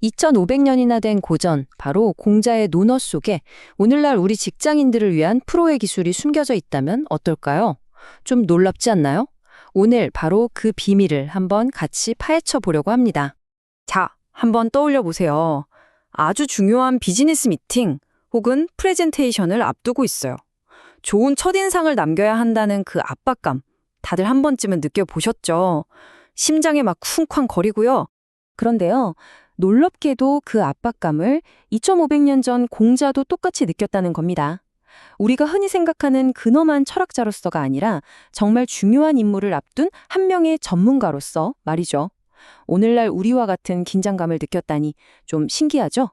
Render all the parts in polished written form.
2500년이나 된 고전, 바로 공자의 논어 속에 오늘날 우리 직장인들을 위한 프로의 기술이 숨겨져 있다면 어떨까요? 좀 놀랍지 않나요? 오늘 바로 그 비밀을 한번 같이 파헤쳐 보려고 합니다. 자, 한번 떠올려 보세요. 아주 중요한 비즈니스 미팅 혹은 프레젠테이션을 앞두고 있어요. 좋은 첫인상을 남겨야 한다는 그 압박감, 다들 한 번쯤은 느껴보셨죠? 심장이 막 쿵쾅 거리고요. 그런데요, 놀랍게도 그 압박감을 2500년 전 공자도 똑같이 느꼈다는 겁니다. 우리가 흔히 생각하는 근엄한 철학자로서가 아니라 정말 중요한 임무를 앞둔 한 명의 전문가로서 말이죠. 오늘날 우리와 같은 긴장감을 느꼈다니 좀 신기하죠?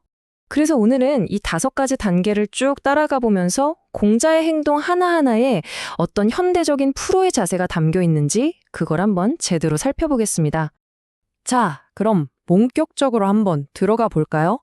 그래서 오늘은 이 5가지 단계를 쭉 따라가 보면서 공자의 행동 하나하나에 어떤 현대적인 프로의 자세가 담겨 있는지 그걸 한번 제대로 살펴보겠습니다. 자, 그럼 본격적으로 한번 들어가 볼까요?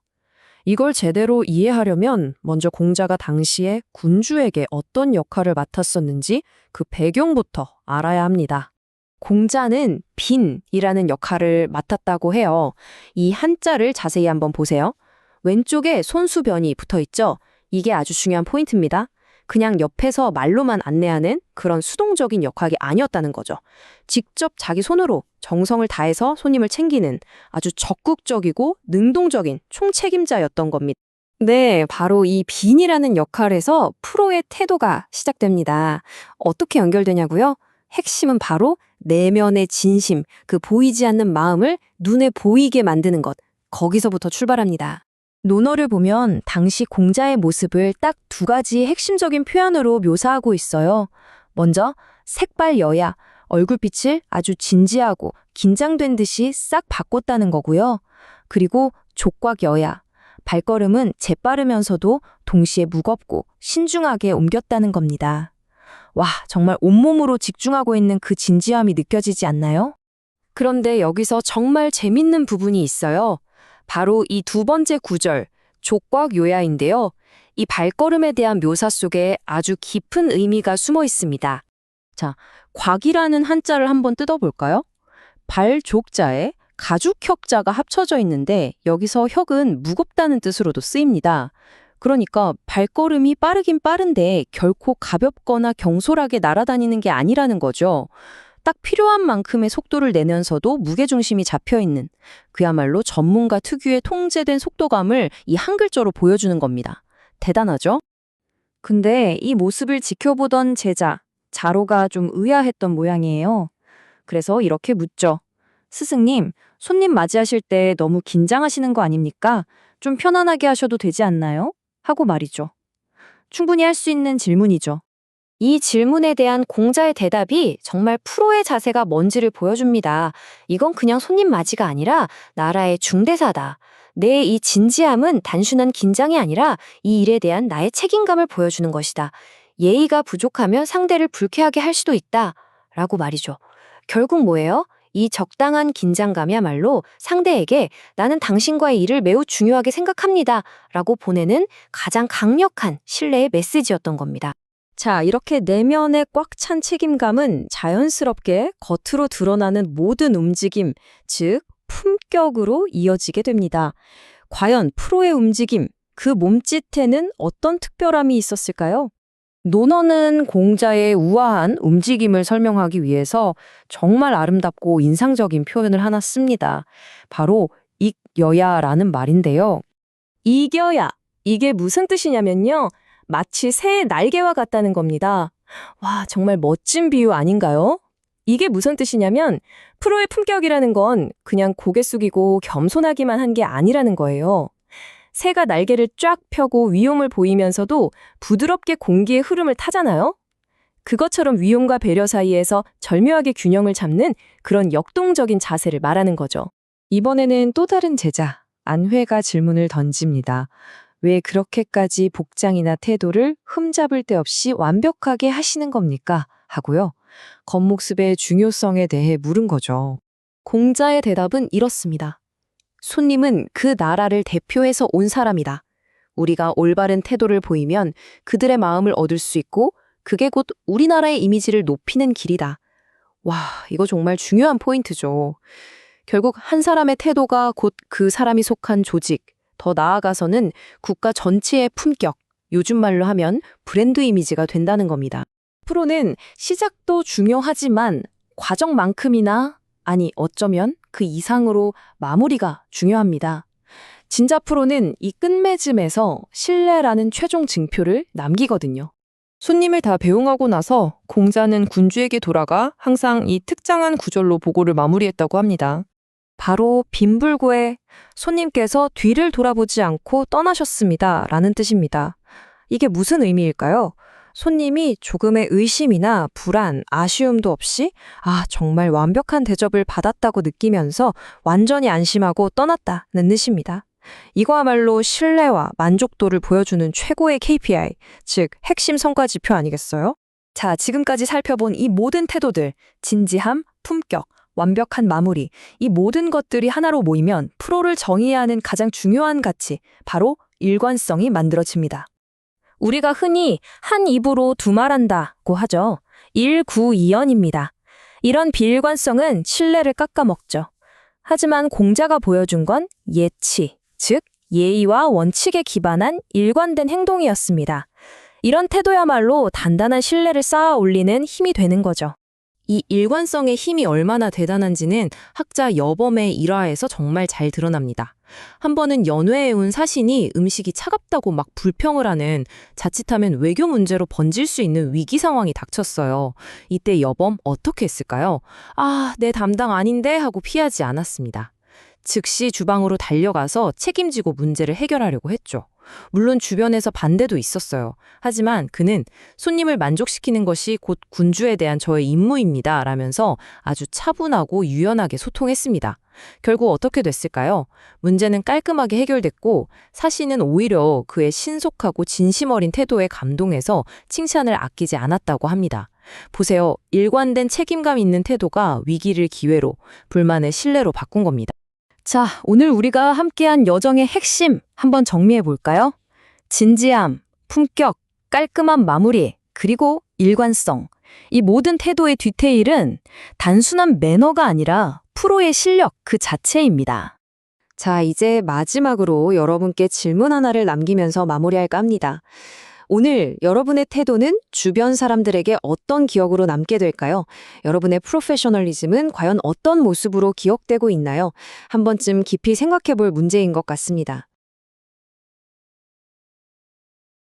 이걸 제대로 이해하려면 먼저 공자가 당시에 군주에게 어떤 역할을 맡았었는지 그 배경부터 알아야 합니다. 공자는 빈이라는 역할을 맡았다고 해요. 이 한자를 자세히 한번 보세요. 왼쪽에 손수변이 붙어 있죠? 이게 아주 중요한 포인트입니다. 그냥 옆에서 말로만 안내하는 그런 수동적인 역할이 아니었다는 거죠. 직접 자기 손으로 정성을 다해서 손님을 챙기는 아주 적극적이고 능동적인 총책임자였던 겁니다. 네, 바로 이 빈이라는 역할에서 프로의 태도가 시작됩니다. 어떻게 연결되냐고요? 핵심은 바로 내면의 진심, 그 보이지 않는 마음을 눈에 보이게 만드는 것, 거기서부터 출발합니다. 논어를 보면 당시 공자의 모습을 딱 2가지 핵심적인 표현으로 묘사하고 있어요. 먼저 색발여야, 얼굴빛을 아주 진지하고 긴장된 듯이 싹 바꿨다는 거고요. 그리고 족곽여야, 발걸음은 재빠르면서도 동시에 무겁고 신중하게 옮겼다는 겁니다. 와, 정말 온몸으로 집중하고 있는 그 진지함이 느껴지지 않나요? 그런데 여기서 정말 재밌는 부분이 있어요. 바로 이 2번째 구절, 족곽요야인데요. 이 발걸음에 대한 묘사 속에 아주 깊은 의미가 숨어 있습니다. 자, 곽이라는 한자를 한번 뜯어볼까요? 발족자에 가죽혁자가 합쳐져 있는데 여기서 혁은 무겁다는 뜻으로도 쓰입니다. 그러니까 발걸음이 빠르긴 빠른데 결코 가볍거나 경솔하게 날아다니는 게 아니라는 거죠. 딱 필요한 만큼의 속도를 내면서도 무게중심이 잡혀있는 그야말로 전문가 특유의 통제된 속도감을 이 한 글자로 보여주는 겁니다. 대단하죠? 근데 이 모습을 지켜보던 제자, 자로가 좀 의아했던 모양이에요. 그래서 이렇게 묻죠. 스승님, 손님 맞이하실 때 너무 긴장하시는 거 아닙니까? 좀 편안하게 하셔도 되지 않나요? 하고 말이죠. 충분히 할 수 있는 질문이죠. 이 질문에 대한 공자의 대답이 정말 프로의 자세가 뭔지를 보여줍니다. 이건 그냥 손님 맞이가 아니라 나라의 중대사다. 내 이 진지함은 단순한 긴장이 아니라 이 일에 대한 나의 책임감을 보여주는 것이다. 예의가 부족하면 상대를 불쾌하게 할 수도 있다. 라고 말이죠. 결국 뭐예요? 이 적당한 긴장감이야말로 상대에게 나는 당신과의 일을 매우 중요하게 생각합니다. 라고 보내는 가장 강력한 신뢰의 메시지였던 겁니다. 자, 이렇게 내면에 꽉 찬 책임감은 자연스럽게 겉으로 드러나는 모든 움직임, 즉 품격으로 이어지게 됩니다. 과연 프로의 움직임, 그 몸짓에는 어떤 특별함이 있었을까요? 논어는 공자의 우아한 움직임을 설명하기 위해서 정말 아름답고 인상적인 표현을 하나 씁니다. 바로 익여야라는 말인데요. 이겨야, 이게 무슨 뜻이냐면요. 마치 새의 날개와 같다는 겁니다. 와, 정말 멋진 비유 아닌가요? 이게 무슨 뜻이냐면 프로의 품격이라는 건 그냥 고개 숙이고 겸손하기만 한 게 아니라는 거예요. 새가 날개를 쫙 펴고 위용을 보이면서도 부드럽게 공기의 흐름을 타잖아요? 그것처럼 위용과 배려 사이에서 절묘하게 균형을 잡는 그런 역동적인 자세를 말하는 거죠. 이번에는 또 다른 제자, 안회가 질문을 던집니다. 왜 그렇게까지 복장이나 태도를 흠잡을 데 없이 완벽하게 하시는 겁니까? 하고요. 겉모습의 중요성에 대해 물은 거죠. 공자의 대답은 이렇습니다. 손님은 그 나라를 대표해서 온 사람이다. 우리가 올바른 태도를 보이면 그들의 마음을 얻을 수 있고 그게 곧 우리나라의 이미지를 높이는 길이다. 와, 이거 정말 중요한 포인트죠. 결국 한 사람의 태도가 곧 그 사람이 속한 조직, 더 나아가서는 국가 전체의 품격, 요즘 말로 하면 브랜드 이미지가 된다는 겁니다. 프로는 시작도 중요하지만 과정만큼이나, 아니 어쩌면 그 이상으로 마무리가 중요합니다. 진짜 프로는 이 끝맺음에서 신뢰라는 최종 징표를 남기거든요. 손님을 다 배웅하고 나서 공자는 군주에게 돌아가 항상 이 특정한 구절로 보고를 마무리했다고 합니다. 바로 빈불구에 손님께서 뒤를 돌아보지 않고 떠나셨습니다. 라는 뜻입니다. 이게 무슨 의미일까요? 손님이 조금의 의심이나 불안, 아쉬움도 없이 정말 완벽한 대접을 받았다고 느끼면서 완전히 안심하고 떠났다는 뜻입니다. 이거야말로 신뢰와 만족도를 보여주는 최고의 KPI, 즉 핵심 성과 지표 아니겠어요? 자, 지금까지 살펴본 이 모든 태도들, 진지함, 품격, 완벽한 마무리, 이 모든 것들이 하나로 모이면 프로를 정의해야 하는 가장 중요한 가치, 바로 일관성이 만들어집니다. 우리가 흔히 한 입으로 두말한다고 하죠. 일구이연입니다. 이런 비일관성은 신뢰를 깎아먹죠. 하지만 공자가 보여준 건 예치, 즉 예의와 원칙에 기반한 일관된 행동이었습니다. 이런 태도야말로 단단한 신뢰를 쌓아 올리는 힘이 되는 거죠. 이 일관성의 힘이 얼마나 대단한지는 학자 여범의 일화에서 정말 잘 드러납니다. 한 번은 연회해온 사신이 음식이 차갑다고 막 불평을 하는, 자칫하면 외교 문제로 번질 수 있는 위기 상황이 닥쳤어요. 이때 여범 어떻게 했을까요? 내 담당 아닌데 하고 피하지 않았습니다. 즉시 주방으로 달려가서 책임지고 문제를 해결하려고 했죠. 물론 주변에서 반대도 있었어요. 하지만 그는 손님을 만족시키는 것이 곧 군주에 대한 저의 임무입니다. 라면서 아주 차분하고 유연하게 소통했습니다. 결국 어떻게 됐을까요? 문제는 깔끔하게 해결됐고 사신은 오히려 그의 신속하고 진심 어린 태도에 감동해서 칭찬을 아끼지 않았다고 합니다. 보세요. 일관된 책임감 있는 태도가 위기를 기회로, 불만을 신뢰로 바꾼 겁니다. 자, 오늘 우리가 함께한 여정의 핵심 한번 정리해 볼까요? 진지함, 품격, 깔끔한 마무리, 그리고 일관성. 이 모든 태도의 디테일은 단순한 매너가 아니라 프로의 실력 그 자체입니다. 자, 이제 마지막으로 여러분께 질문 하나를 남기면서 마무리할까 합니다. 오늘 여러분의 태도는 주변 사람들에게 어떤 기억으로 남게 될까요? 여러분의 프로페셔널리즘은 과연 어떤 모습으로 기억되고 있나요? 한 번쯤 깊이 생각해 볼 문제인 것 같습니다.